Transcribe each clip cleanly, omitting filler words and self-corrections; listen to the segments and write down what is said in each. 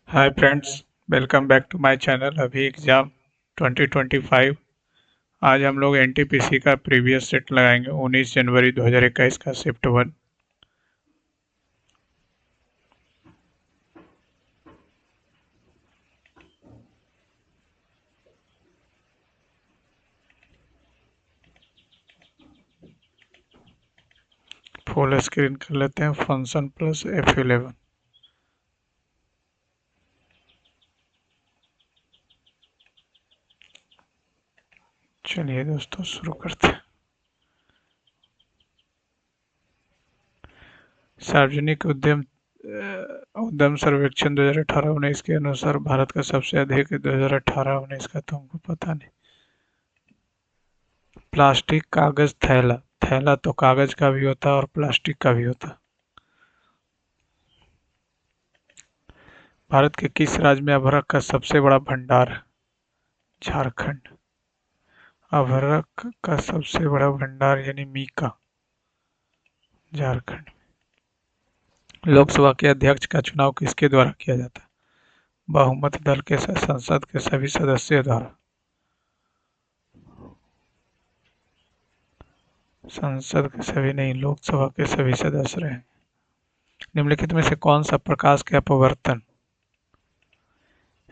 Hi friends, welcome back to my channel. अभी exam 2025। आज हम लोग एनटीपीसी का प्रीवियस सेट लगाएंगे 19 जनवरी 2021 का शिफ्ट वन। फुल स्क्रीन कर लेते हैं। Function plus F11। चलिए दोस्तों, शुरू करते हैं। सार्वजनिक उद्यम सर्वेक्षण 2018-19 के अनुसार भारत का सबसे अधिक 2018-19 का तो हमको पता नहीं। प्लास्टिक कागज थैला। थैला तो कागज का भी होता है और प्लास्टिक का भी होता है। भारत के किस राज्य में अभ्रक का सबसे बड़ा भंडार है? झारखंड। अभ्रक का सबसे बड़ा भंडार यानी मीका, झारखंड। लोकसभा के अध्यक्ष का चुनाव किसके द्वारा किया जाता है? बहुमत दल के साथ संसद के सभी सदस्यों द्वारा। संसद के सभी नहीं, लोकसभा के सभी सदस्य रहे। निम्नलिखित में से कौन सा प्रकाश के अपवर्तन?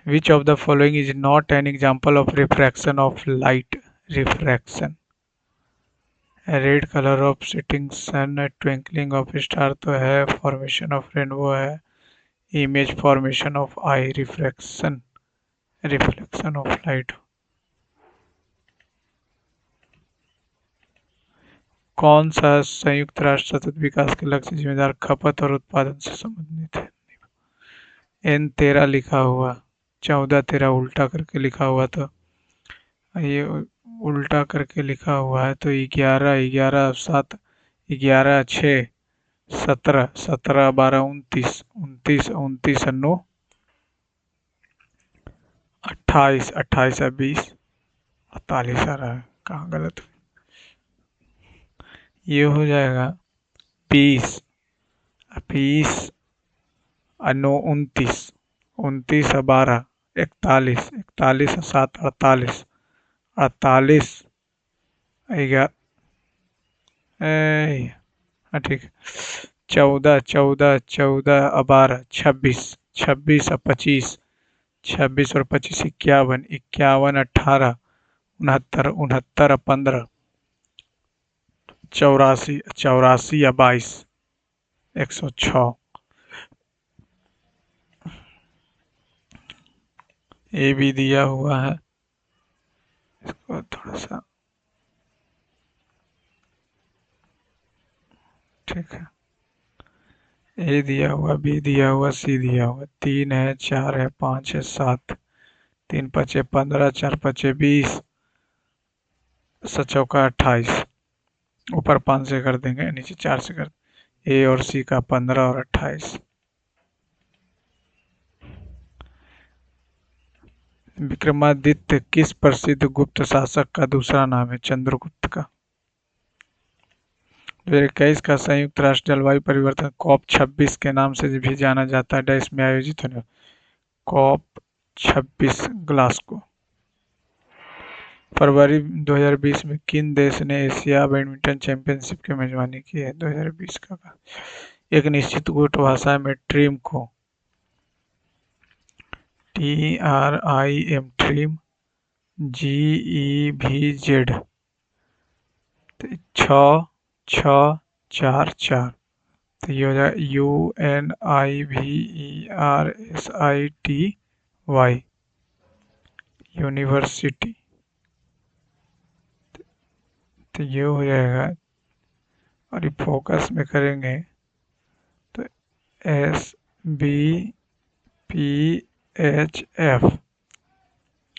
Which of the following is not an example of refraction of light? Refraction. Red colour of sitting sun, twinkling of star तो है, फॉर्मेशन ऑफ रेनबो है, image formation of eye, refraction reflection of light. कौन सा संयुक्त राष्ट्र सतत विकास के लक्ष्य जिम्मेदार खपत और उत्पादन से संबंधित है? N13 लिखा हुआ, 14-13 उल्टा करके लिखा हुआ, तो ये उल्टा करके लिखा हुआ है तो 11-11-7, 11-6-17, 17-12-29, 29-29-9, 28-28-20, 48 आ रहा है। कहाँ गलत? ये हो जाएगा 20, 20 9, 29, 29-12, 41, 41-7, 48, 48, ठीक है, 14-14-14-12, 26, 26-25, 26 और 25 51, 51-18, 69-69-15, 84-84-22, 106। ये भी दिया हुआ है, इसको थोड़ा सा ठीक है। ए दिया हुआ, बी दिया हुआ, सी दिया हुआ। 3 है, 4 है, 5 है, 7, 3-5-15, 4-5-20, 7-4-28। ऊपर 5 से कर देंगे, नीचे 4 से कर। ए और सी का 15 और 28। विक्रमादित्य किस प्रसिद्ध गुप्त शासक का दूसरा नाम है? चंद्रगुप्त का। 2021 का संयुक्त राष्ट्र जलवायु परिवर्तन COP26 के नाम से भी जाना जाता है। डैश में आयोजित होने COP26 ग्लासगो। फरवरी 2020 में किन देश ने एशिया बैडमिंटन चैंपियनशिप की मेजबानी की है? 2020 का। एक निश्चित गुट भाषा में ट्रिम को TRIM ट्रिम GEVZ 6-6-4-4, तो ये हो जाए UNIVERSITY यूनिवर्सिटी, तो ये हो जाएगा। और ये फोकस में करेंगे तो SBPHF,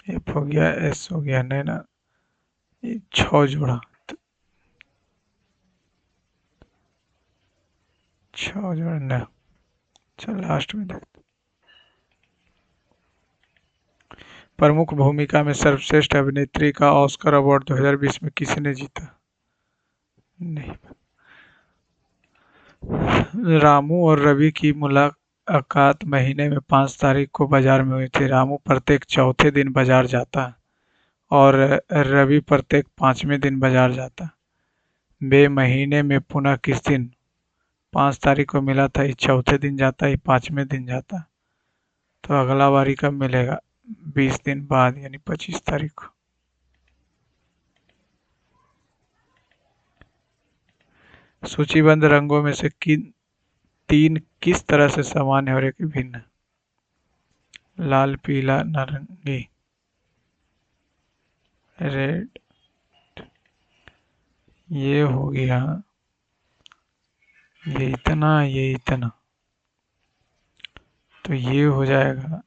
F हो गया, S हो गया, नहीं ना, ये 6 जोड़ा, 6 जोड़ा ना। चल लास्ट में देखते। प्रमुख भूमिका में सर्वश्रेष्ठ अभिनेत्री का ऑस्कर अवार्ड 2020 में किसने जीता? नहीं। रामू और रवि की अकात महीने में 5 तारीख को बाजार में हुई थी। रामू प्रत्येक चौथे दिन बाजार जाता है और रवि प्रत्येक 5वें दिन बाजार जाता है। वे महीने में पुनः किस दिन 5 तारीख को मिला था? ये चौथे दिन जाता है, ये 5वें दिन जाता है। तो अगला बारी कब मिलेगा? 20 दिन बाद, यानी 25 तारीख को। सूचीबद्ध रंगों में से तीन किस तरह से सामान्य और एक भिन्न? लाल, पीला, नारंगी, रेड। ये हो गया, ये इतना, ये इतना, तो ये हो जाएगा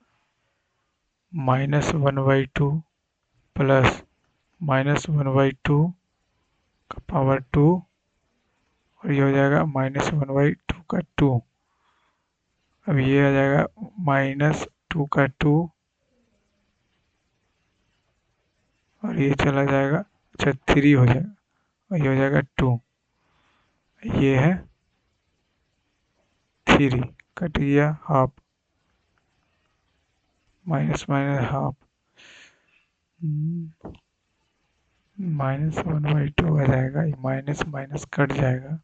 -1/2 प्लस -1/2 का पावर 2, और ये हो जाएगा -1/2 का 2। अब ये आ जाएगा -2 का 2, और ये चला जाएगा, अच्छा 3 हो जाएगा, और ये हो जाएगा 2। ये है 3, कट गया हाफ, माइनस माइनस हाफ, -1/2 आ जाएगा। ये माइनस माइनस कट जाएगा,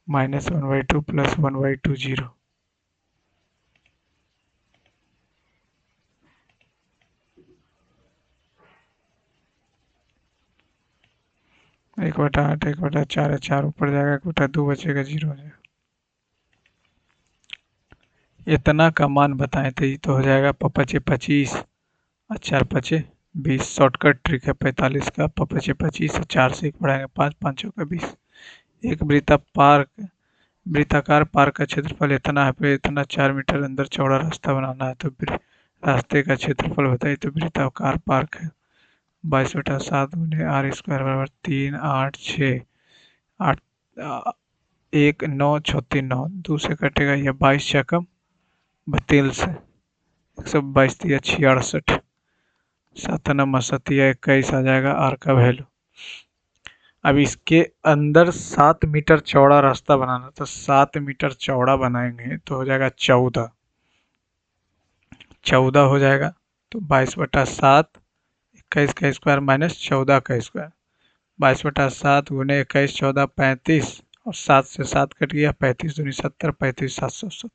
-1/2 प्लस 1/2 0। एक बटा 8, 1/4 है, 4 ऊपर जाएगा, 1/2 बचेगा, 0 हो जाएगा। इतना का मान बताएं तो ये तो हो जाएगा 25 और 4 पचे 20। शॉर्टकट ट्रिक है 45 का। 25 और 4 से 1 बढ़ाएंगे 5, 5 का 20। एक वृत्ताकार पार्क का क्षेत्रफल इतना है, फिर इतना 4 मीटर अंदर चौड़ा रास्ता बनाना है, तो रास्ते का क्षेत्रफल बताइए। तो वृत्ताकार पार्क है 22/7 गुने r² बराबर 3, 8, 6, 8, 1, 9, 36, 9, 2 से कटेगा, यह 22 चकम 32 है, 122 दिया 66, 7 सतिया 21 आ जाएगा आर का वैल्यू। अब इसके अंदर 7 मीटर चौड़ा रास्ता बनाना, तो 7 मीटर चौड़ा बनाएंगे तो हो जाएगा 14, 14 हो जाएगा। तो 22/7, 21 का स्क्वायर माइनस 14 का स्क्वायर, 22/7 गुने 21, 14, 35, और 7 से 7 कट गया, 35 दूनी 70, 35 770।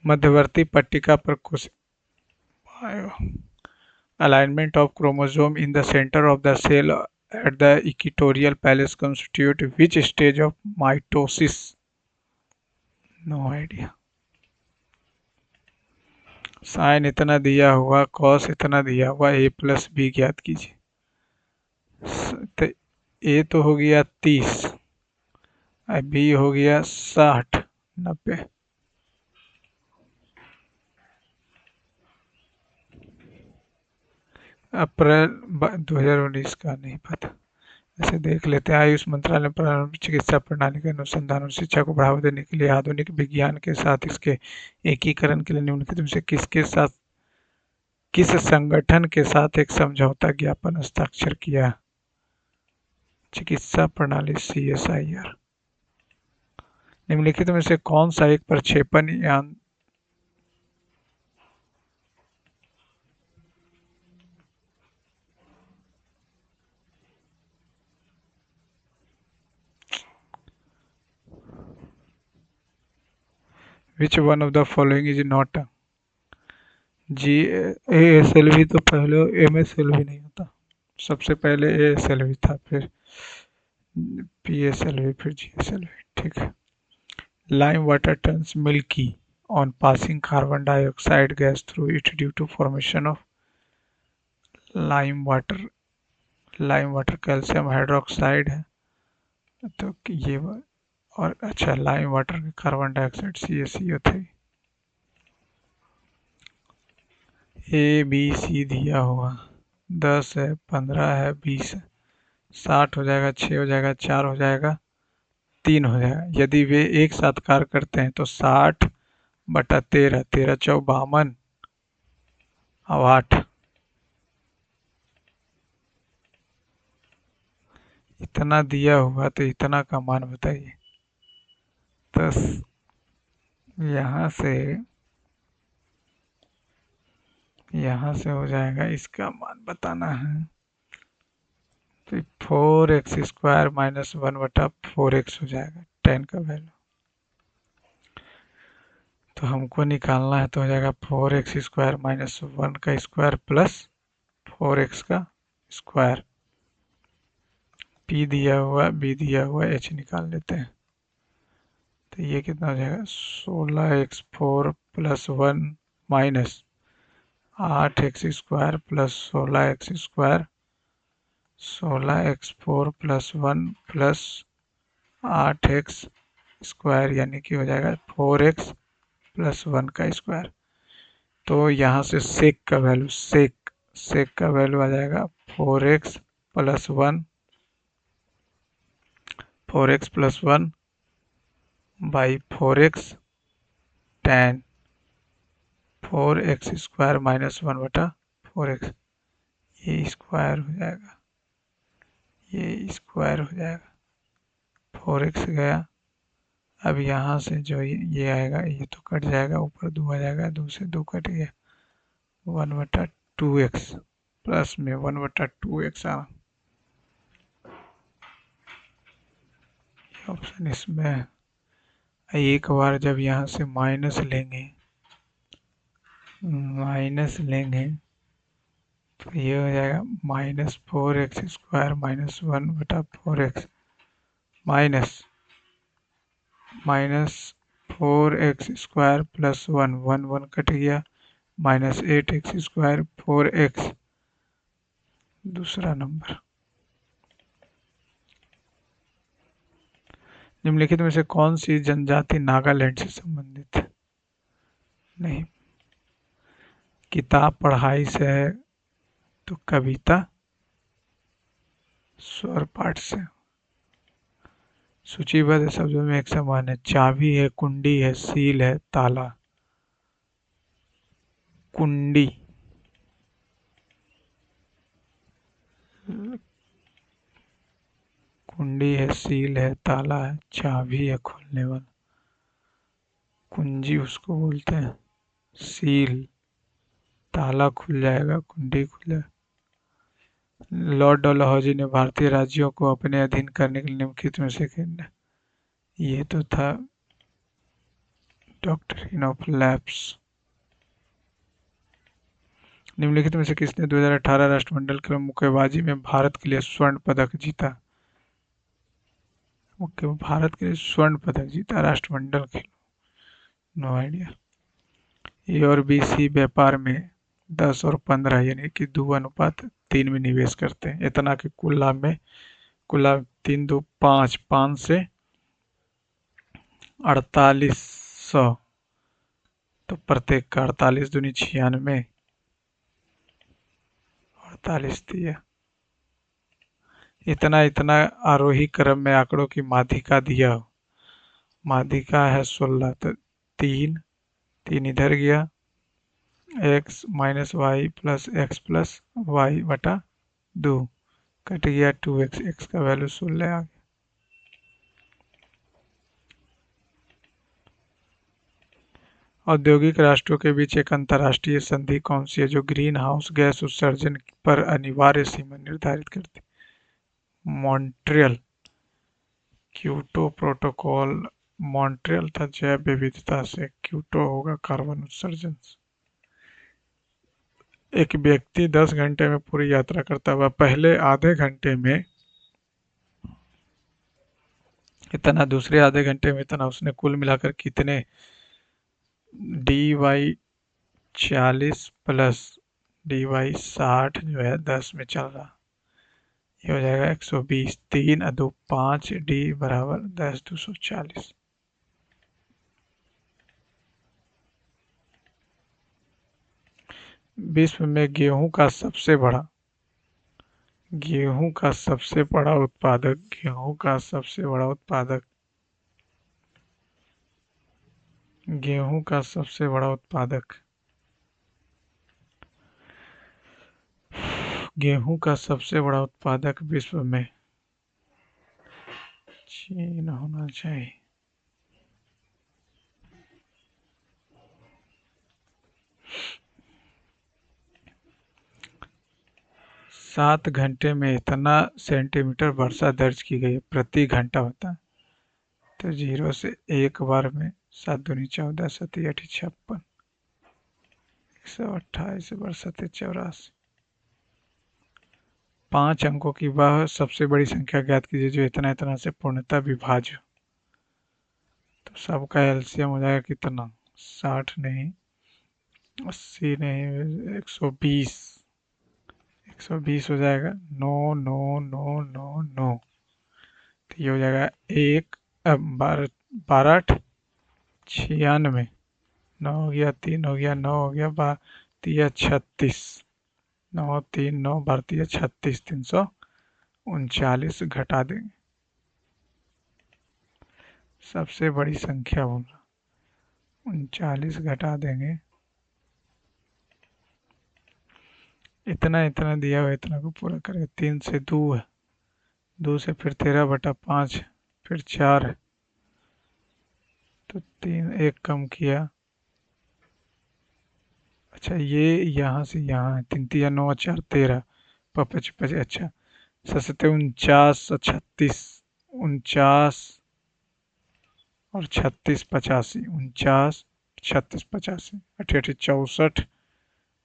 मध्यवर्ती पट्टिका पर कुछ alignment of chromosome in the center of the cell at the equatorial plane constitute which stage of mitosis? No idea. Sine इतना दिया हुआ, कॉस इतना दिया हुआ, a प्लस बी ज्ञात कीजिए। तो a तो हो गया 30, b हो गया 60, 90। अप्रैल 2019 का नहीं पता, ऐसे देख लेते हैं। आयुष मंत्रालय प्रारंभिक चिकित्सा प्रणाली के अनुसंधान और शिक्षा को बढ़ावा देने के लिए आधुनिक विज्ञान के साथ इसके एकीकरण के लिए निम्नलिखित में से किस संगठन के साथ एक समझौता ज्ञापन हस्ताक्षर किया? चिकित्सा प्रणाली CSIR। निम्नलिखित में से कौन सा एक प्रक्षेपण यान Which one of the following is not a ASLV? तो पहले MSLV नहीं होता, सबसे पहले ASLV था, फिर PSLV, फिर GSLV। ठीक है। Lime water turns milky on passing carbon dioxide gas through it due to formation of lime water। Lime water calcium hydroxide है, तो ये और अच्छा लाइम वाटर में कार्बन डाइऑक्साइड CaCO3। ABC दिया हुआ 10 है, 15 है, 20 है, 60 हो जाएगा, 6 हो जाएगा, 4 हो जाएगा, 3 हो जाएगा। यदि वे एक साथ कार्य करते हैं तो 60/13, 13 चौ 52 और 8, इतना दिया हुआ तो इतना का मान बताइए। तो यहाँ से हो जाएगा, इसका मान बताना है तो 4x² माइनस 1/4x हो जाएगा 10 का वैल्यू। तो हमको निकालना है तो हो जाएगा 4x² माइनस 1 का स्क्वायर प्लस 4x का स्क्वायर। p दिया हुआ, b दिया हुआ, h निकाल लेते हैं। तो ये कितना हो जाएगा 16x4 plus 1 minus 8x² plus 16x², 16x4 plus 1 plus 8x² यानी कि हो जाएगा 4x प्लस 1 का स्क्वायर। तो यहाँ से सेक का वैल्यू, सेक का वैल्यू आ जाएगा 4x plus 1, 4x plus 1 by 4x tan 4x² minus 1/4x। ये स्क्वायर हो जाएगा, ये स्क्वायर हो जाएगा, 4x गया। अब यहाँ से जो ये आएगा ये तो कट जाएगा, ऊपर 2 आ जाएगा, 2 से 2 कट गया, 1/2x प्लस में 1/2x आ। ऑप्शन इसमें है। एक बार जब यहाँ से माइनस लेंगे तो ये हो जाएगा -4x² minus 1/4x minus 4x² plus 1, 1 cut गया, माइनस 8x² 4x। दूसरा नंबर, निम्नलिखित में से कौन सी जनजाति नागालैंड से संबंधित है? नहीं। किताब पढ़ाई से है तो कविता स्वर पाठ से। सूचीबद्ध शब्दों में एक समान है, चाबी है, कुंडी है, सील है, ताला। कुंडी, कुंडी है, सील है, ताला है, चाबी है खोलने वाला, कुंजी उसको बोलते हैं, सील, ताला खुल जाएगा, कुंडी खुल जाएगा। लॉर्ड डलहौजी ने भारतीय राज्यों को अपने अधीन करने के लिए निम्नलिखित में से ये तो था डॉक्ट्रिन ऑफ लैप्स। निम्नलिखित में से किसने 2018 राष्ट्रमंडल खेल मुक्केबाजी में भारत के लिए स्वर्ण पदक जीता? भारत के लिए स्वर्ण पदक जीता राष्ट्रमंडल खेल, नो आइडिया। ए और बी सी व्यापार में 10 और 15 यानी कि 2:3 में निवेश करते हैं। इतना कि कुल लाभ में, कुल लाभ 3 2 5, 5 से 4800, तो प्रत्येक का 48 दूनी 96, 48 दिया। इतना इतना आरोही क्रम में आंकड़ों की माध्यिका दिया हो। माध्यिका है 16, तो 3 इधर गया, x minus y plus x plus y बटा 2 कट गया 2x, x का वैल्यू 16 आ गया। औद्योगिक राष्ट्रों के बीच एक अंतर्राष्ट्रीय संधि कौन सी है जो ग्रीन हाउस गैस उत्सर्जन पर अनिवार्य सीमा निर्धारित करती? Montreal Kyoto protocol. मॉन्ट्रियल था जैव विविधता से, क्योटो होगा कार्बन उत्सर्जन से। एक व्यक्ति 10 घंटे में पूरी यात्रा करता हुआ पहले आधे घंटे में इतना, दूसरे आधे घंटे में इतना, उसने कुल मिलाकर कितने dy40 प्लस dy60 जो है 10 में चल रहा, ये हो जाएगा 120, 3 और 2 5, d बराबर 10 240। विश्व में गेहूं का सबसे बड़ा उत्पादक, गेहूं का सबसे बड़ा उत्पादक, गेहूं का सबसे बड़ा उत्पादक, गेहूं का सबसे बड़ा उत्पादक विश्व में चीन होना चाहिए। सात घंटे में इतना सेंटीमीटर वर्षा दर्ज की गई प्रति घंटा होता है। तो 0 से 1 बार में 7 दूनी 14, 7 8 56, 128 वर्षा 84। 5 अंकों की वह सबसे बड़ी संख्या ज्ञात कीजिए जो इतना इतना से पूर्णतः विभाज्य हो। तो सबका एलसीएम हो जाएगा कितना, 60 नहीं, 80 नहीं, 120। 120 हो जाएगा 9 9 9 9 9। तो ये हो जाएगा 1 12 12 8 96। 9 हो गया, 3 हो गया, 9 हो गया, 12 36। 9 3 9 12 36, 339 घटा देंगे। सबसे बड़ी संख्या बोल रहा, 39 घटा देंगे। इतना इतना दिया हुआ, इतना को पूरा करेगा। 3 से 2 है, 2 से फिर 13/5, फिर 4 है, तो 3 1 कम किया। अच्छा ये यहाँ से यहाँ है, 3 3 9 4 13, 55। अच्छा 7 49 36, 49 और 36 85, 49 36 85, 88 64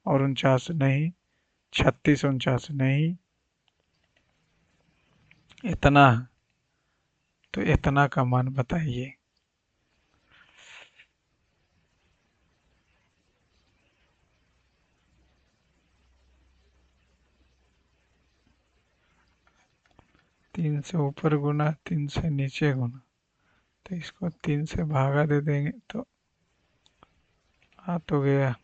और 49 नहीं, 36 49 नहीं, इतना। तो इतना का मान बताइए। तीन से ऊपर गुना, 3 से नीचे गुना, तो इसको 3 से भागा दे देंगे तो आ तो गया।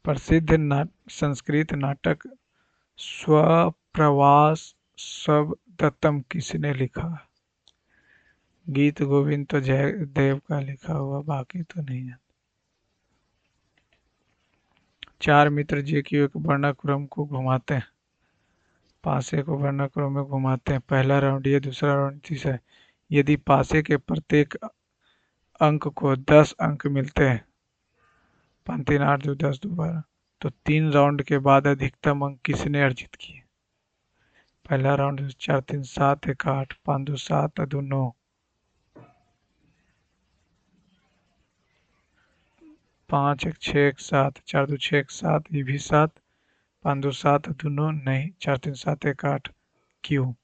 प्रसिद्ध संस्कृत नाटक स्वप्रवास दत्तम किसने लिखा? गीत गोविंद तो जयदेव का लिखा हुआ, बाकी तो नहीं है। 4 मित्र जे क्यू एक वर्णाक्रम को घुमाते हैं, पासे को वर्णाक्रम में घुमाते हैं। पहला राउंड ये, दूसरा राउंड तीसरा। यदि पासे के प्रत्येक अंक को 10 अंक मिलते हैं, 5 3 8 2 10 2 12, तो 3 राउंड के बाद अधिकतम अंक किसने अर्जित किए? पहला राउंड 4 3 7 1 8, 5 2 7 2 9, 5 1 6 1 7, 4 2 6 1 7, ये भी 7, 5 2 7 2 9 नहीं, 4 3 7 1 8। क्यों?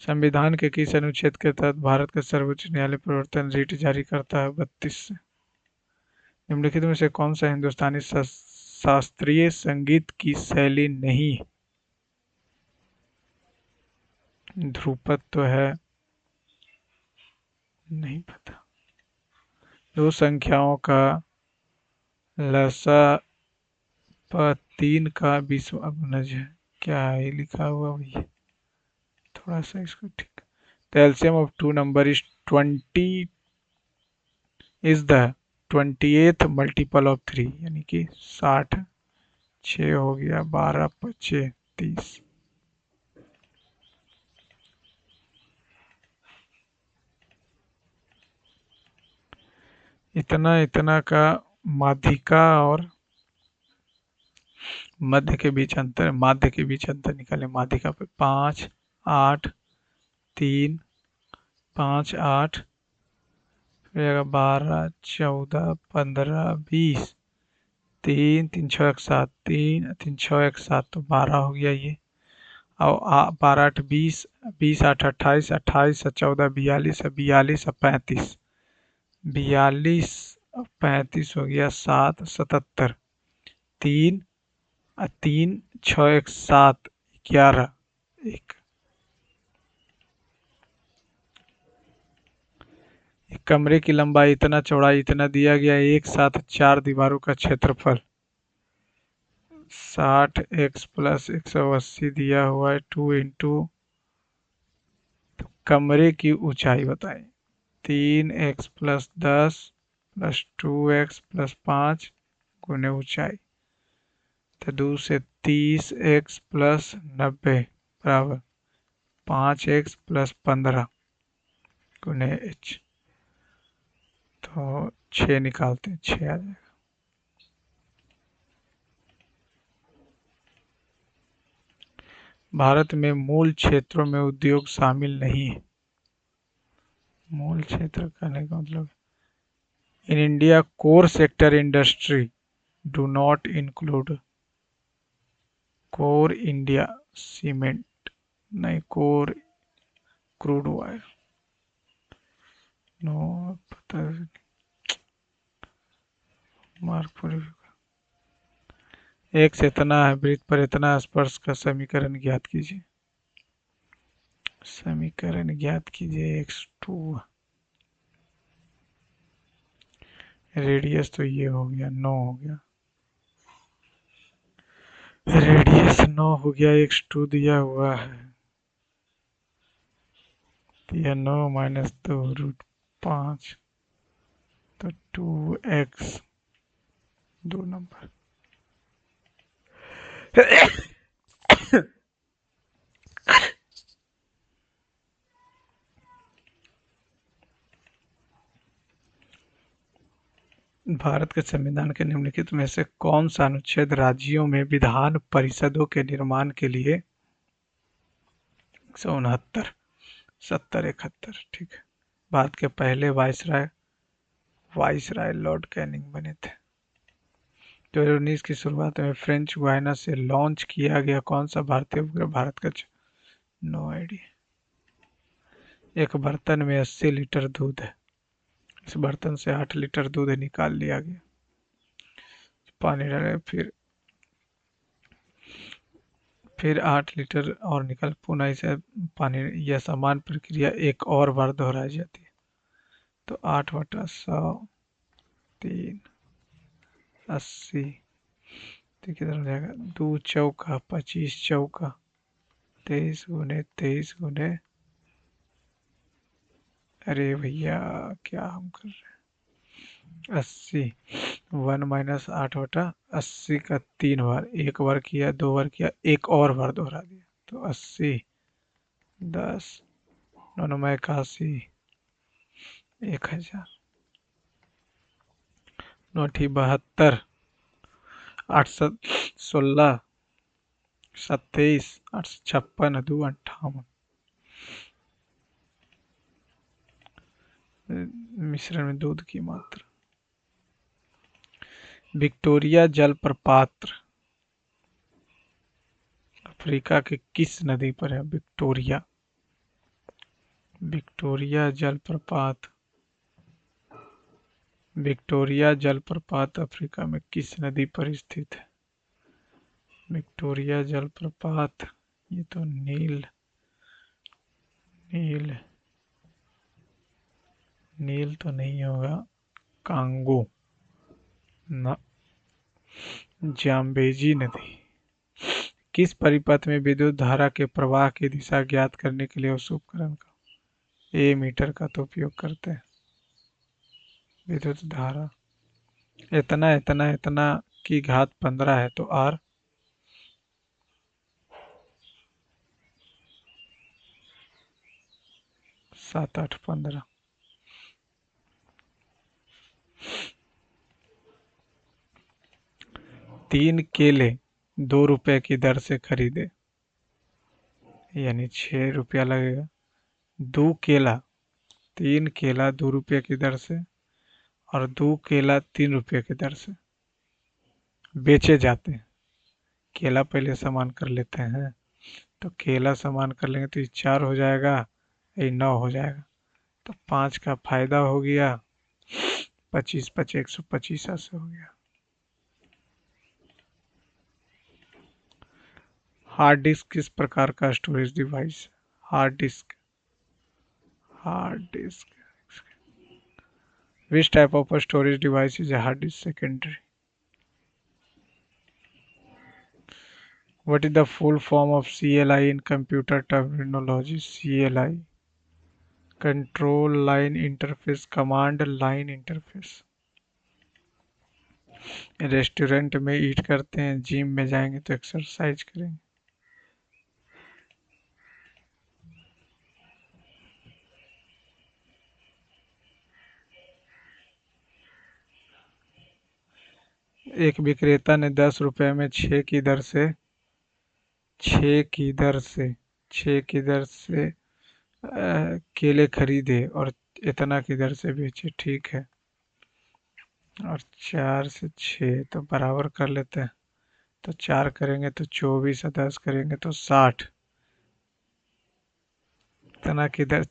संविधान के किस अनुच्छेद के तहत भारत का सर्वोच्च न्यायालय प्रवर्तन रिट जारी करता है? 32 से। निम्नलिखित में से कौन सा हिंदुस्तानी शास्त्रीय संगीत की शैली नहीं? ध्रुपद तो है, नहीं पता। दो संख्याओं का लसा 3 का 20वां गुणज है। क्या है लिखा हुआ भैया? थोड़ा सा इसको ठीक। The LCM of two number is 20 is the 28th multiple of 3, यानी कि 60। 6 हो गया, 12 25 30। इतना इतना का माध्यिका और मध्य के बीच अंतर, माध्य के बीच अंतर निकाले। माध्यिका पे 5 8 3 5 8, फिर 12 14 15 20, 3 3 6 1 7, 3 3 6 1 7, तो 12 हो गया ये। और 12 8 20, 20 8 28, 28 14 42, 42 35, 42 35 हो गया 7 77, 3 3 6 1 7 11 1। एक कमरे की लंबाई इतना, चौड़ाई इतना दिया गया, एक साथ 4 दीवारों का क्षेत्रफल 60x प्लस 180 दिया हुआ है 2 इंटू। कमरे की ऊंचाई बताएं। 3x plus 10 plus 2x plus 5 गुने ऊंचाई, तो 2 से 30x प्लस 90 बराबर 5x प्लस 15 गुने h। तो 6 निकालते हैं, 6 आ जाएगा। भारत में मूल क्षेत्रों में उद्योग शामिल नहीं है। मूल क्षेत्र कहने का मतलब, in India core sector industry do not include core India cement, नहीं कोर क्रूड ऑयल, नो पता मार्क। एक से इतना है, वृत्त पर इतना स्पर्श का समीकरण ज्ञात कीजिए। समीकरण ज्ञात कीजिए x2। रेडियस तो ये हो गया 9 हो गया, रेडियस 9 हो गया, x2 दिया हुआ है, दिया 9 माइनस 2 रूट 5, तो 2x 2 नंबर। भारत के संविधान के निम्नलिखित में से कौन सा अनुच्छेद राज्यों में विधान परिषदों के निर्माण के लिए 169 70 71, ठीक है। भारत के पहले वाइसराय लॉर्ड कैनिंग बने थे। 2019 की शुरुआत में फ्रेंच गुयाना से लॉन्च किया गया कौन सा भारतीय उपग्रह भारत का नो आइडिया। एक बर्तन में 80 लीटर दूध है, इस बर्तन से 8 लीटर दूध निकाल लिया गया, पानी डाले, फिर 8 लीटर और निकल, पुनः इसे पानी, यह समान प्रक्रिया एक और बार दोहराई जाती है। तो 8/100 3 80, तो किधर हो जाएगा, 2 चौका 25 चौका 23 गुने 23 गुने, अरे भैया क्या हम कर रहे हैं, 80, 1 माइनस 8/80 का 3 बार, एक बार किया, 2 बार किया, एक और बार दोहरा दिया, तो 80 10 9 में 81 1000 9 72 8 16 27 856 2 58। मिश्रण में दूध की मात्रा। विक्टोरिया जलप्रपात अफ्रीका के किस नदी पर है। विक्टोरिया जलप्रपात, विक्टोरिया जलप्रपात अफ्रीका में किस नदी पर स्थित है। विक्टोरिया जलप्रपात, ये तो नील नील नील तो नहीं होगा, कांगो न, जाम्बेजी नदी। किस परिपथ में विद्युत धारा के प्रवाह की दिशा ज्ञात करने के लिए उस उपकरण का मीटर का तो उपयोग करते हैं। विद्युत धारा इतना इतना इतना की घात 15 है, तो R 7 8 15। 3 केले 2 रुपए की दर से खरीदे, यानी 6 रुपया लगेगा। 2 केला, 3 केला 2 रुपये की दर से और 2 केला 3 रुपये की दर से बेचे जाते हैं। केला पहले सामान कर लेते हैं, तो केला सामान कर लेंगे तो ये 4 हो जाएगा, ये 9 हो जाएगा, तो 5 का फायदा हो गया, 25 25 125 ऐसे हो गया। हार्ड डिस्क किस प्रकार का storage device. Hard disk, hard disk, which type of a storage device is a hard disk secondary. What is the full form of CLI in computer terminology? CLI, control line interface, command line interface. Restaurant में ईट करते हैं, gym में जाएंगे तो exercise करेंगे। एक विक्रेता ने 10 रुपए में छः की दर से छः की दर से केले खरीदे और इतना की दर से बेचे। ठीक है। और 4 से 6 तो बराबर कर लेते हैं। तो 4 करेंगे तो 24 और 10 करेंगे तो 60। इतना की दर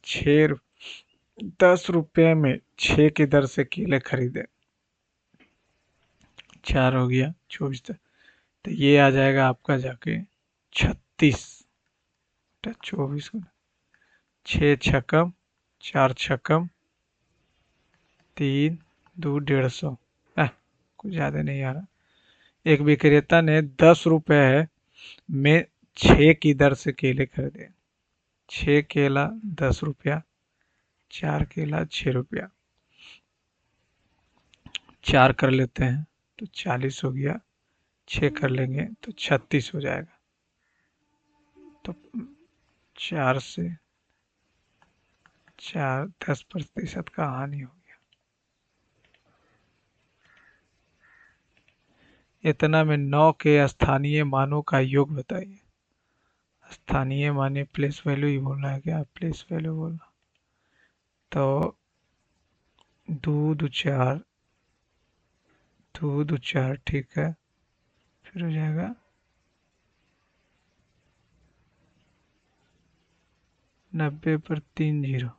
10 रुपए में 6 की दर से केले खरीदे। 4 हो गया 24। तो ये आ जाएगा आपका जाके 36। 24 को 6 छक्कम 4 छक्कम 3 2 150। कुछ ज़्यादा नहीं आ रहा। एक विक्रेता ने 10 रुपए में 6 की दर से केले खरीदे। 6 केला 10 रुपया, 4 केला 6 रुपया। 4 कर लेते हैं तो 40 हो गया। 6 कर लेंगे तो 36 हो जाएगा। तो 4 से 4 10% का हानि हो गया। इतना में 9 के स्थानीय मानों का योग बताइए। स्थानीय माने प्लेस वैल्यू ही बोलना है क्या? प्लेस वैल्यू बोलना। तो दूध 4, दूध 4 ठीक है। फिर हो जाएगा 90 पर 3 जीरो।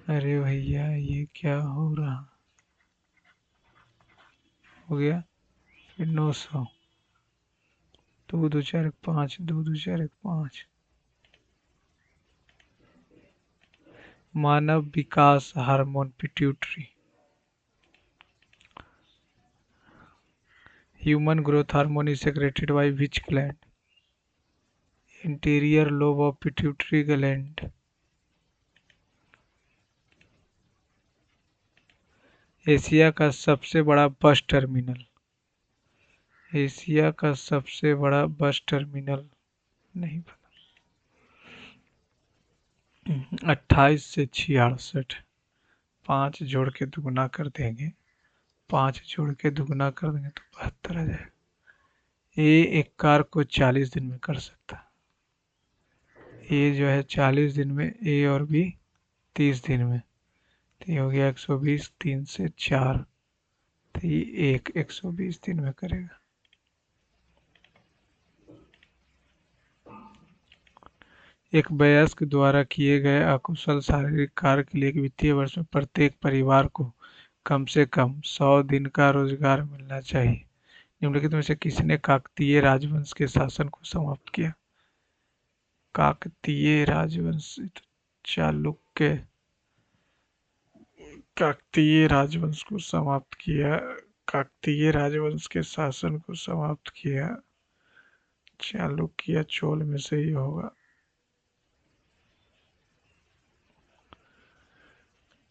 अरे भैया ये क्या हो रहा? हो गया। फिर 900। दूध 4 1 5, दूध 4 1 5। मानव विकास hormone pituitary. Human growth hormone is secreted by which gland? Interior lobe of pituitary gland. Asia का सबसे बड़ा बस टर्मिनल। एशिया का सबसे बड़ा बस टर्मिनल नहीं पता। 28 से 66। 5 जोड़ के दुगुना कर देंगे। 5 जोड़ के दुगुना कर देंगे तो 72 आ जाएगा। ये एक कार को 40 दिन में कर सकता है। ये जो है 40 दिन में, ए और बी 30 दिन में। तो ये हो गया 120। 3 से 4 तो ये 120 दिन में करेगा। एक वयस्क द्वारा किए गए अकुशल शारीरिक कार्य के लिए एक वित्तीय वर्ष में प्रत्येक परिवार को कम से कम 100 दिन का रोजगार मिलना चाहिए। निम्नलिखित में से किसने काकतीय राजवंश के शासन को समाप्त किया? काकतीय राजवंश तो चालुक्य। काकतीय राजवंश को समाप्त किया। काकतीय राजवंश के शासन को समाप्त किया चालुक्य चोल में से ही होगा।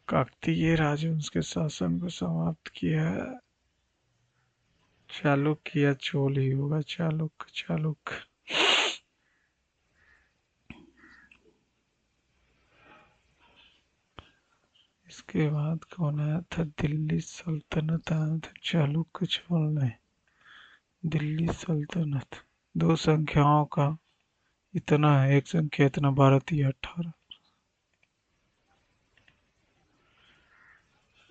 काकतीय राजवंश के शासन को समाप्त किया चालुक्य या चोल ही होगा। चालुक्य। इसके बाद कौन आया था? दिल्ली सल्तनत आया था। चालुक्य चोल नहीं, दिल्ली सल्तनत। दो संख्याओं का इतना है, एक संख्या इतना 12 3 18।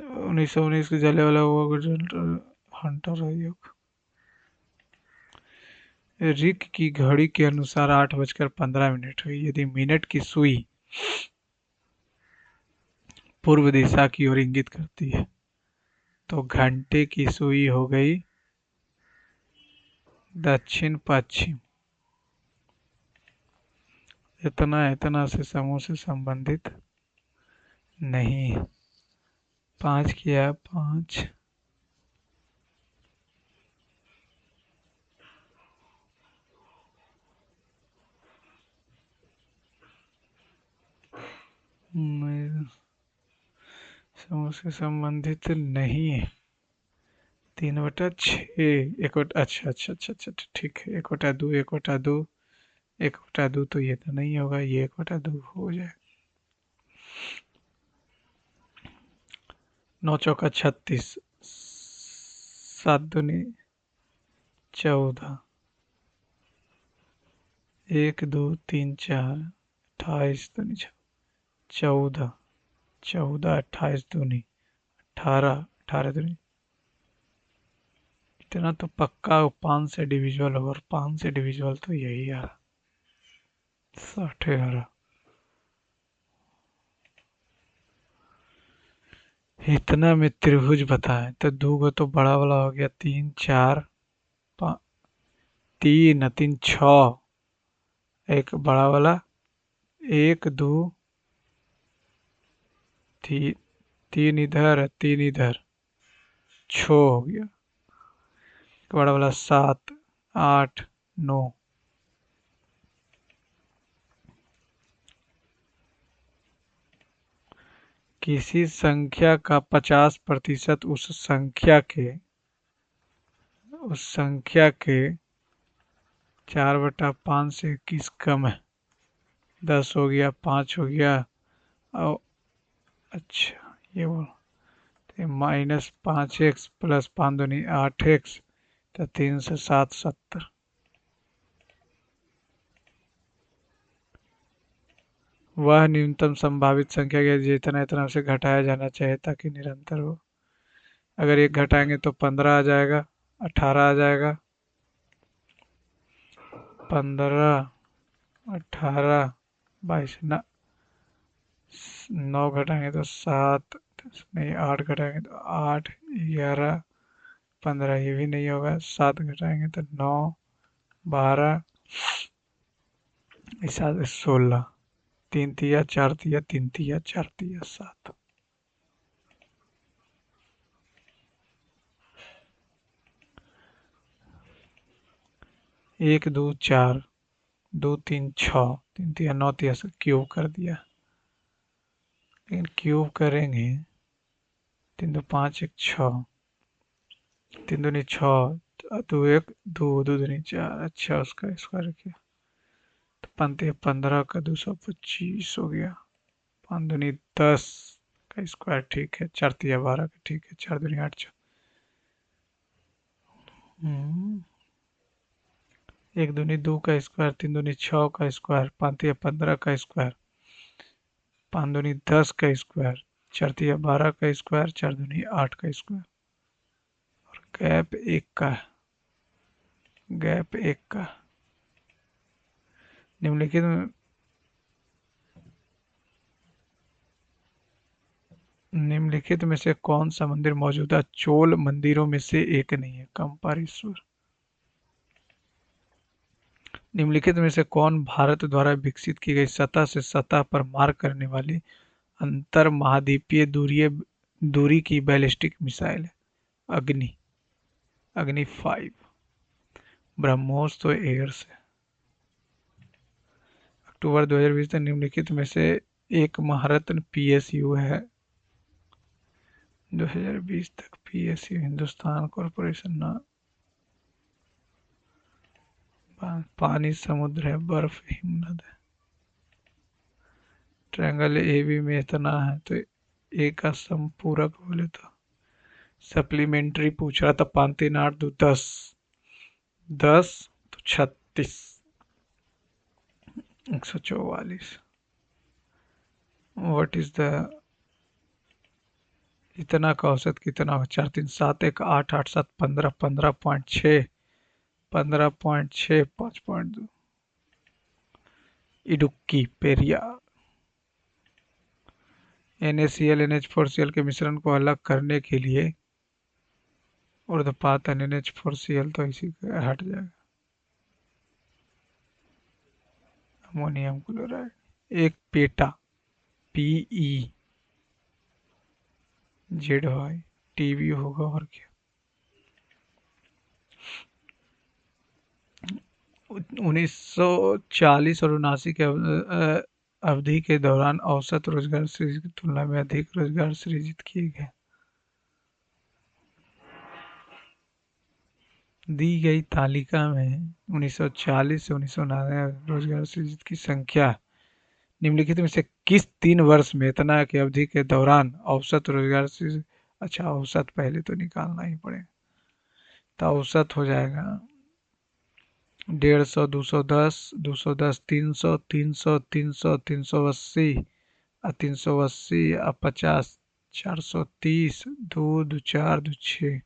1919 के जलियांवाला बाग हंटर आयोग। रिक की घड़ी के अनुसार 8 बजकर 15 मिनट हुई। यदि मिनट की सुई पूर्व दिशा की ओर इंगित करती है तो घंटे की सुई हो गई दक्षिण पश्चिम। इतना से समूह से संबंधित नहीं। 5 किया 5। समूह से संबंधित नहीं है। 3/6 एक बटा, अच्छा अच्छा अच्छा अच्छा अच्छा, ठीक है, 1/2 1/2 1/2 तो ये तो नहीं होगा, ये 1/2 हो जाए। 9 चौका 36, 7 दूनी 14, 1 2 3 4, 28 दूनी 14, 14 28 दूनी 18, 18 दूनी, इतना तो पक्का 5 से डिविजिबल होगा, और 5 से डिविजिबल तो यही यार 60 इतना में त्रिभुज बताएं तो दो गो तो बड़ा वाला हो गया, 3 4 3 3 6, एक बड़ा वाला, 1 2 3, 3 इधर 3 इधर, 6 हो गया, एक बड़ा वाला 7 8 9। किसी संख्या का 50% उस संख्या के 4/5 से 21 कम है। 10 हो गया, 5 हो गया, और अच्छा ये बोल, -5x प्लस 5 दूनी 8x, तो 3 से 7 70। वह न्यूनतम संभावित संख्या है जितना इतना उसे घटाया जाना चाहिए ताकि निरंतर हो। अगर एक घटाएंगे तो 15 आ जाएगा, 18 आ जाएगा, 15 18 22 ना, 9 घटाएंगे तो 7, नहीं 8 घटाएंगे तो 8 11 15, ये भी नहीं होगा, 7 घटाएंगे तो 9 12, इस 16, 3 तिया 4 तिया 3 तिया 4 तिया 7। 1 2 4 2 3 6, 3 तिया 9 तिया से क्यूब कर दिया, लेकिन क्यूब करेंगे 3 2 5 1 6, 3 दूनी 6, 2 1 2 2 दूनी 4, अच्छा उसका स्क्वायर किया तो 15 का 225 हो गया, 5 दूनी 10 का स्क्वायर, ठीक है, 4 तिया 12 का, ठीक है, 4 दूनी 8 1 दूनी 2 का स्क्वायर, 3 दूनी 6 का स्क्वायर, 5 तिया 15 का स्क्वायर, 5 दूनी 10 का स्क्वायर, 4 तिया 12 का स्क्वायर, 4 दूनी 8 का स्क्वायर, और गैप 1 का, गैप 1 का। निम्नलिखित में निम्नलिखित में से कौन सा मंदिर मौजूदा चोल मंदिरों में से एक नहीं है? कंपारेश्वर। निम्नलिखित में से कौन भारत द्वारा विकसित की गई सतह से सतह पर मार करने वाली अंतर महाद्वीपीय दूरी की बैलिस्टिक मिसाइल है? अग्नि, अग्नि 5। ब्रह्मोस तो एयर से। अक्टूबर 2020 तक निम्नलिखित में से एक महारत्न पीएसयू है? 2020 तक पीएसयू हिंदुस्तान कॉरपोरेशन ना, पानी समुद्र है, बर्फ हिमनद है। ट्रायंगल एबी में इतना है तो ए का संपूरक बोले तो सप्लीमेंट्री पूछ रहा था, 5 3 8 2 10, 10 तो 36, 144। व्हाट इज द, इतना का औसत कितना हो? 4 3 7 1 8 8 7 15, 15.6, 15.6, 5.2। इडुक्की पेरिया। NaCl NH4Cl के मिश्रण को अलग करने के लिए ऊर्ध्वपात NH4Cl तो इसी का हट जाएगा। Ammonium chloride. एक पेटा PeZy TbU होगा, और क्या। 1940 और 79 के अवधि के दौरान औसत रोजगार सृजित की तुलना में अधिक रोजगार सृजित किए गए। दी गई तालिका में 1940 से 1999 रोजगार सृजित की संख्या निम्नलिखित में से किस 3 वर्ष में इतना की अवधि के दौरान औसत रोजगार सृजित। अच्छा, औसत पहले तो निकालना ही पड़ेगा, तो औसत हो जाएगा 150, 210, 210, 300, 300, 300, 380, 380, 50, 430, दो दो चार दो छः,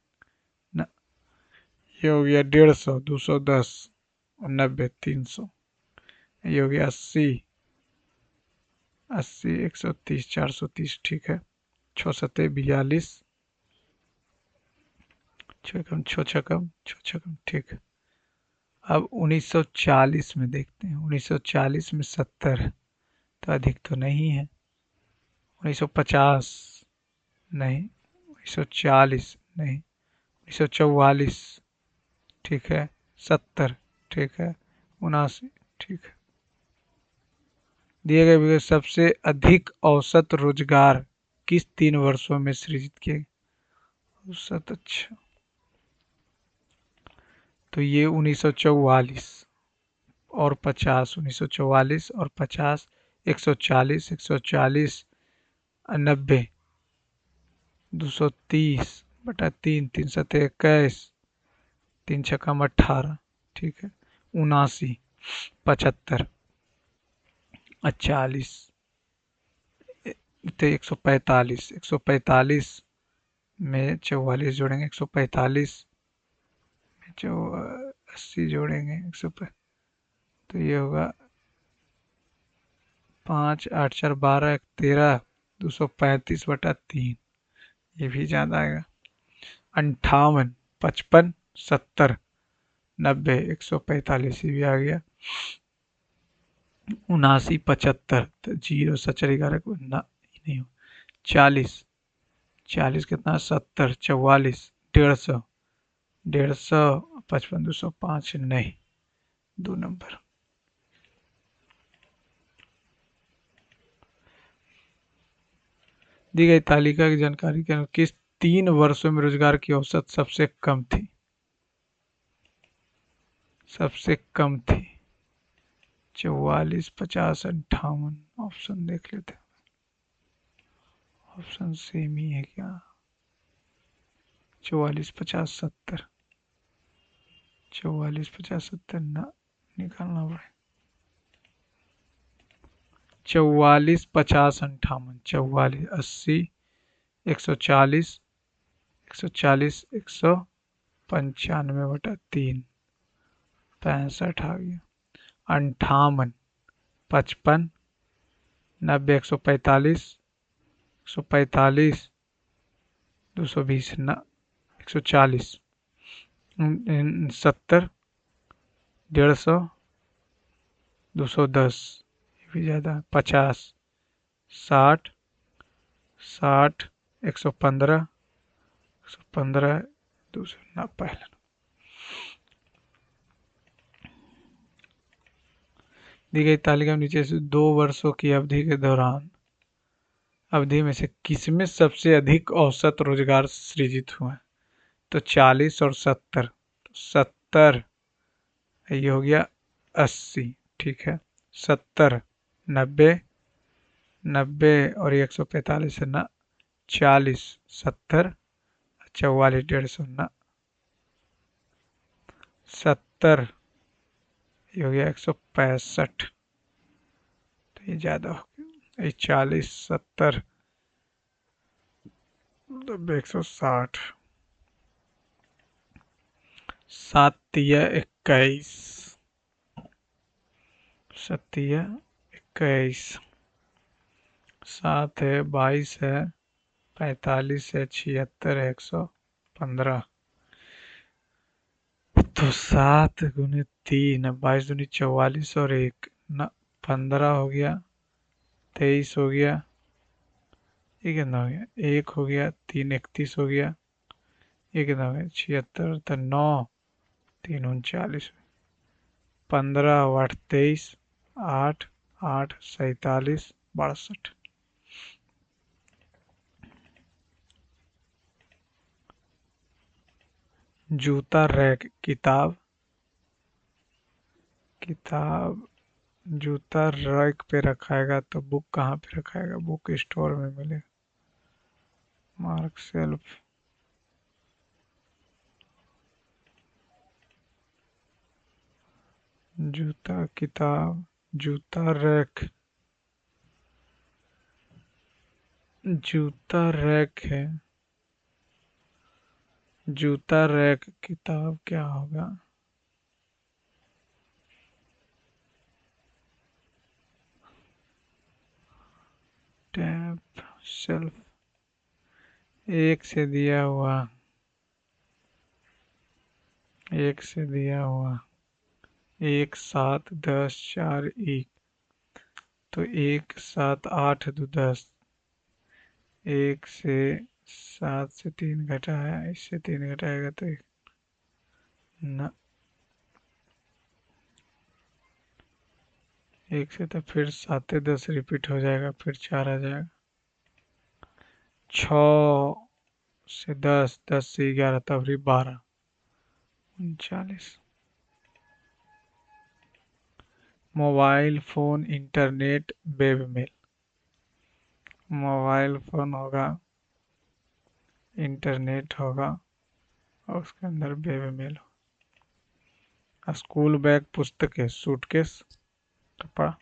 ये हो गया 150, 210, 90, 300, ये हो गया 80, 80, 130, 430, ठीक है। 6 सत्ते 42, 6 छकम, ठीक है। अब 1940 में देखते हैं, 1940 में 70 तो अधिक तो नहीं है। 1950 नहीं, 1940 नहीं, 1944 ठीक है, 70 ठीक है, 79 ठीक है। दिए गए विकल्प सबसे अधिक औसत रोजगार किस 3 वर्षों में सृजित किए औसत। अच्छा, तो ये 1944 और 50, 1944 और 50, 140, 140, 90, 230/3, 3 सत्ते 21, 3 छकम 18, ठीक है। 79, 75, 40, तो 145, 145 में 44 जोड़ेंगे, 145 में जो 80 जोड़ेंगे, 100, तो ये होगा 5, 8, 4, 12, 13, 235/3, ये भी ज़्यादा आएगा। 58, 55, 70, 90, 145, ये भी आ गया। 79, 75, तो 0 सचर 11 को ना नहीं हो। 40, 40 कितना, 70, 44, 150, 150, 55, 205, नहीं, 2 नंबर। दी गई तालिका की जानकारी के अनुसार किस 3 वर्षों में रोजगार की औसत सबसे कम थी। सबसे कम थी 44, 50, 58। ऑप्शन देख लेते हैं, ऑप्शन सेम ही है क्या। 44, 50, 70, 44, 50, 70 ना, निकालना पड़े। 44, 50, 58, 44, 80, 140, 140, 195/3, 65 आ गया। 58, 55, 90, 145, 145, 220 ना, 140, 70, 150, 210, ये भी ज़्यादा। 50, 60, 60, 115, 115, 200 ना, पहले। दी गई तालिका में नीचे से 2 वर्षों की अवधि के दौरान अवधि में से किसमें सबसे अधिक औसत रोजगार सृजित हुआ। तो 40 और 70, तो 70, ये हो गया 80, ठीक है। 70, 90, 90 और 145 है ना, 40, 70, 44, 150 ना, 70, ये हो गया 165, तो ये ज़्यादा हो गया। ये 40, 70, 90, 160, 7 या 21, 7 या 21, 7 है, 22 है, 45 है, 76 है, 115, तो 7 × 3 है, 22 दूनी 44 और 1 ना, 15 हो गया, 23 हो गया, ये कितना हो गया, 1 हो गया, 3 31 हो गया, ये कितना हो गया 76, तो 9, 3 39, 15 8 23, 8 8 47, 62। जूता रैक, किताब, किताब जूता रैक पे रखाएगा तो बुक कहाँ पे रखाएगा? बुक स्टोर में मिलेगा। मार्क शेल्फ, जूता, किताब, जूता रैक, जूता रैक है, जूता रैक, किताब क्या होगा? टैप, शेल्फ, एक से दिया हुआ, एक से दिया हुआ, एक, सात, दस, चार, एक, तो एक, सात, आठ, दो, दस, एक से, सात से तीन घटाया, इससे तीन घटाएगा तो एक, न, एक से तो फिर सात दस रिपीट हो जाएगा, फिर चार आ जाएगा, छ से दस, दस से ग्यारह, तब भी बारह, 39। Mobile phone, internet, webmail, mobile phone होगा, इंटरनेट होगा, और उसके अंदर वेबमेल होगा। स्कूल बैग, पुस्तकें, सूटकेस, कपड़ा।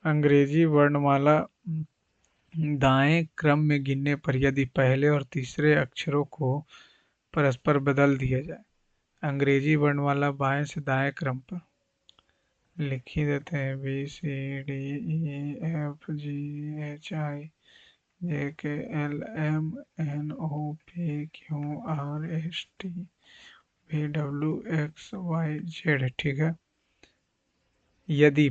अंग्रेजी वर्णमाला दाएं क्रम में गिनने पर यदि पहले और तीसरे अक्षरों को परस्पर बदल दिया जाए। अंग्रेजी वर्णमाला बाएं से दाएं क्रम पर लिख ही देते हैं, B C D E F G H I J K L M N O P Q R S T V W X Y Z. ठीक है। यदि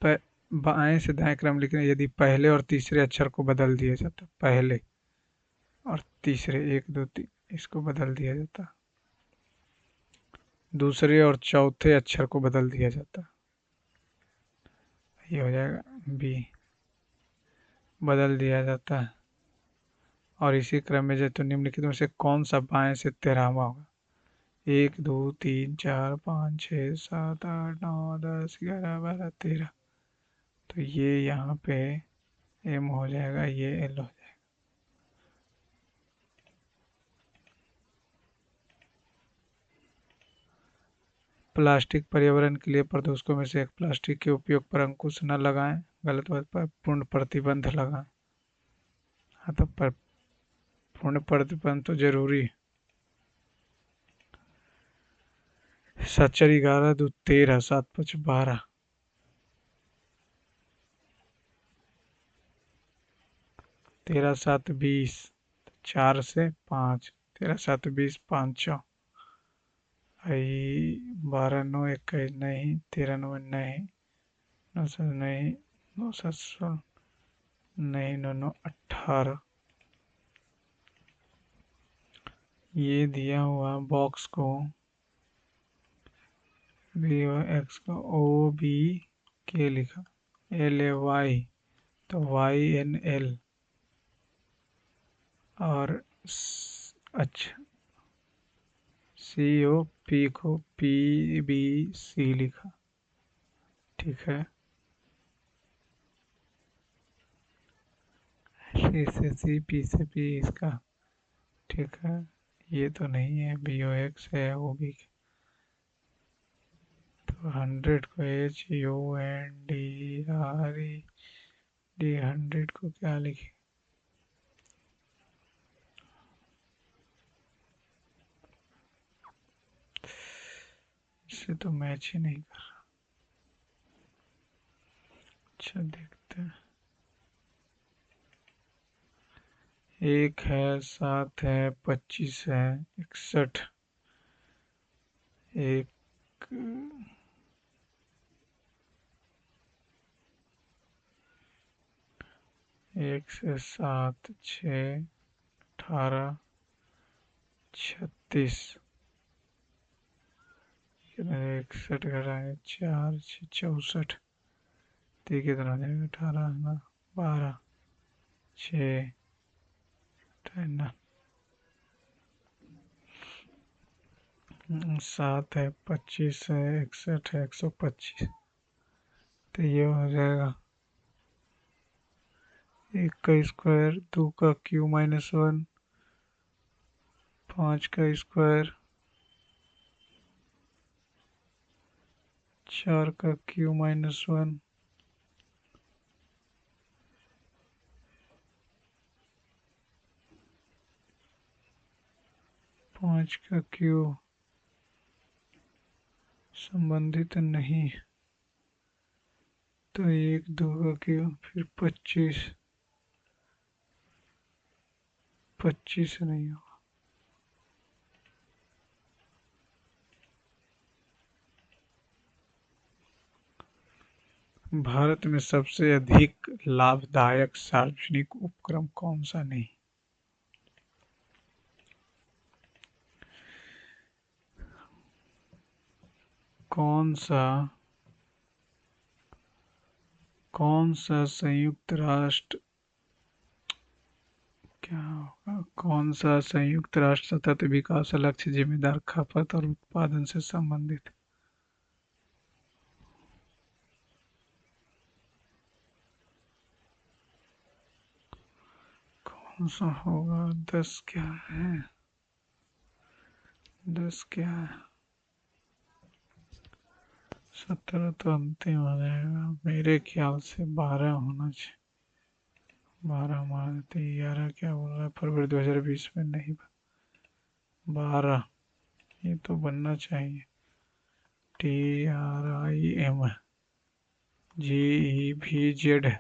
बाएं से दाएं क्रम लिखने, यदि पहले और तीसरे अक्षर को बदल दिया जाता, पहले और तीसरे, एक दो तीन, इसको बदल दिया जाता, दूसरे और चौथे अक्षर को बदल दिया जाता, ये हो जाएगा बी, बदल दिया जाता है। और इसी क्रम में जो तो निम्नलिखित में से कौन सा बाएं से तेरहवां होगा? एक, दो, तीन, चार, पाँच, छः, सात, आठ, नौ, 10, 11, 12, 13, तो ये यहाँ पे एम हो जाएगा, ये एल हो जाएगा। प्लास्टिक पर्यावरण के लिए प्रदूषकों में से एक, प्लास्टिक के उपयोग पर अंकुश न लगाएं, गलत बात पर पूर्ण प्रतिबंध लगाएं। हाँ तो पर पूर्ण प्रतिबंध तो जरूरी है। सच्चर 11, दो 13, 7, 5, 12, 13, 7, 20, 4 से 5, 13, 7, 20, 5, 4, 12, 9, 21, नहीं, 13, 9, नहीं, 9, 7, नहीं, 9, 7, 16, नहीं, 9, 9, 18, ये दिया हुआ बॉक्स को बी और एक्स को ओ बी के लिखा, एल ए वाई, तो वाई एन एल, और अच्छा, सी ओ पी को पी बी सी लिखा। ठीक है। सी से सी, पी से पी, इसका। ठीक है। ये तो नहीं है, बी ओ एक्स है, ओ बी, तो 100 को H U N D R E D, 100 को क्या लिखे? इससे तो मैच ही नहीं कर रहा। अच्छा देखते हैं। एक है, 7 है, 25 है, 61, एक, एक से 7, 6, 18, 36, 61 घटाएंगे 4, 6, 64, तो कितना हो जाएगा? 18, 12, 6, 10 7 है, 25 है, 61 है, 125। तो ये हो जाएगा 1 का स्क्वायर, 2 का क्यू माइनस 1, 5 का स्क्वायर, 4 का क्यू माइनस 1, 5 का क्यू संबंधित नहीं, तो 1 2 का क्यू, फिर 25, 25 नहीं होगा। भारत में सबसे अधिक लाभदायक सार्वजनिक उपक्रम कौन सा नहीं? कौन सा संयुक्त राष्ट्र, क्या होगा, कौन सा संयुक्त राष्ट्र सतत विकास लक्ष्य जिम्मेदार खपत और उत्पादन से संबंधित? कौन सा होगा? 10 क्या है? 10 क्या है? 17 तो अंतिम हो जाएगा मेरे ख्याल से, 12 होना चाहिए। 12 हमारा देते, 11 क्या बोल रहा है, फरवरी 2020 में नहीं, 12 ये तो बनना चाहिए। TRIMGEVZ,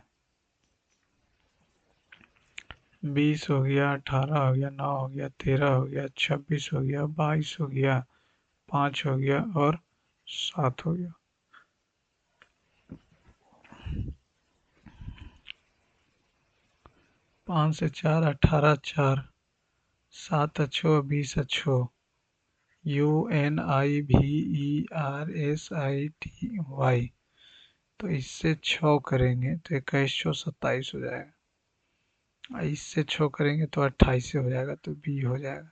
20 हो गया, 18 हो गया, 9 हो गया, 13 हो गया, 26 हो गया, 22 हो गया, 5 हो गया और 7 हो गया। 5 से 4, 18 4, 7 अच्छो, 20 अच्छो, UNIVERSITY। तो इससे 6 करेंगे तो 21 छो 27 हो जाएगा, और इससे 6 करेंगे तो 28 से हो जाएगा, तो बी हो जाएगा।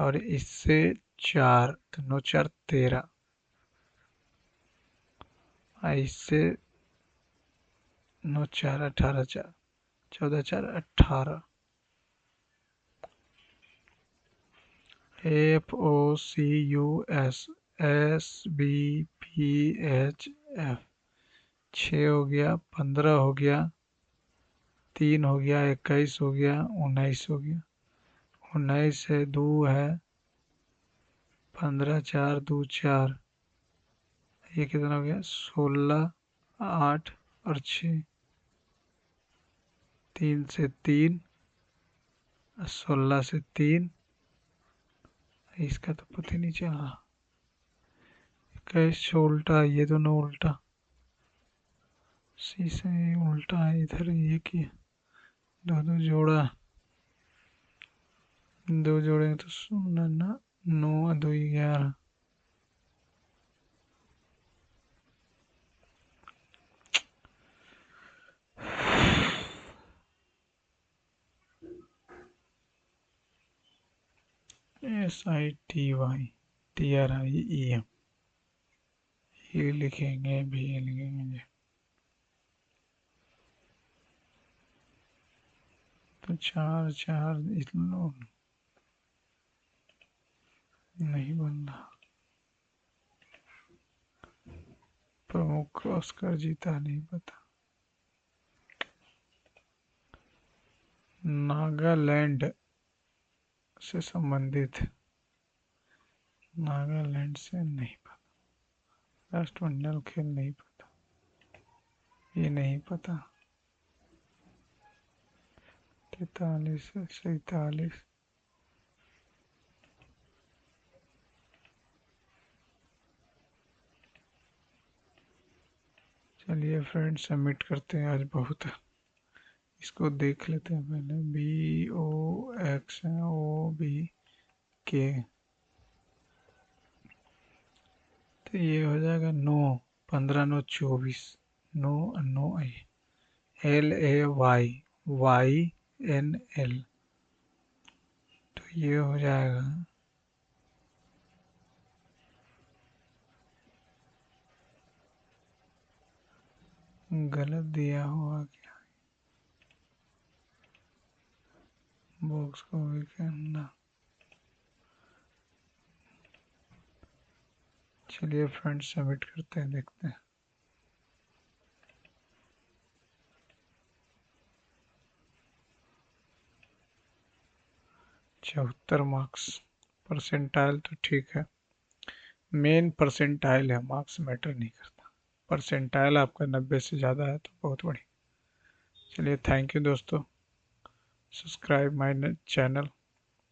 और इससे 4 तो 9 4 13, और इससे 9 4 18 4, 14 4 18। FOCUS SBPHF, 6 हो गया, 15 हो गया, 3 हो गया, 21 हो गया, 19 हो गया। 19 है, 2 है, 15 4 2 4, ये कितना हो गया, 16 8 और 6, 3 से 3, 16 से 3, इसका तो पता ही नहीं चला। कैसे उल्टा, ये दोनों उल्टा, सी से उल्टा है इधर, ये की दो दो जोड़ा, दो जोड़े तो सुनना ना, 9 2 11। SITY TRIEM, ये लिखेंगे भी, ये लिखेंगे, तो 4 4 इतना नहीं बन रहा। प्रमुख ऑस्कर जीता नहीं पता। नागालैंड से संबंधित, नागालैंड से नहीं पता। राष्ट्रमंडल खेल नहीं पता, ये नहीं पता। 43 47। चलिए फ्रेंड, सबमिट करते हैं, आज बहुत है, इसको देख लेते हैं पहले। BOX है, OBK, तो ये हो जाएगा 9 15 9 24, 9 9 LAY, Y NL, तो ये हो जाएगा गलत दिया हुआ क्या, बॉक्स को भी करना। चलिए फ्रेंड्स सबमिट करते हैं, देखते हैं। 74 मार्क्स। परसेंटाइल तो ठीक है, मेन परसेंटाइल है, मार्क्स मैटर नहीं करता। परसेंटाइल आपका 90 से ज़्यादा है तो बहुत बढ़िया। चलिए थैंक यू दोस्तों, subscribe my channel,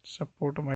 support my